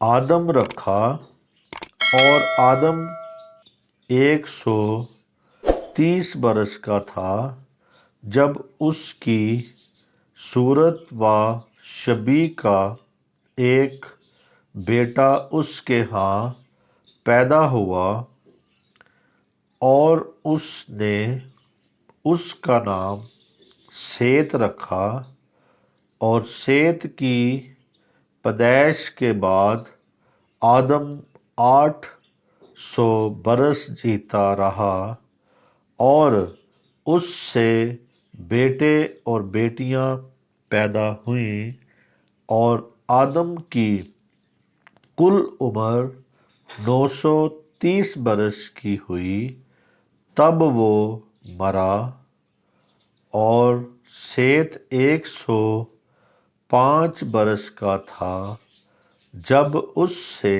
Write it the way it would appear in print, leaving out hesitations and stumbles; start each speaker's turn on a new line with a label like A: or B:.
A: آدم رکھا، اور آدم 130 برس کا تھا جب اس کی صورت و شبیہ کا ایک بیٹا اس کے ہاں پیدا ہوا، اور اس نے اس کا نام سیت رکھا۔ اور سیت کی پیدائش کے بعد آدم 800 برس جیتا رہا، اور اس سے بیٹے اور بیٹیاں پیدا ہوئیں، اور آدم کی کل عمر 930 برس کی ہوئی تب وہ مرا۔ اور سیت 105 برس کا تھا جب اس سے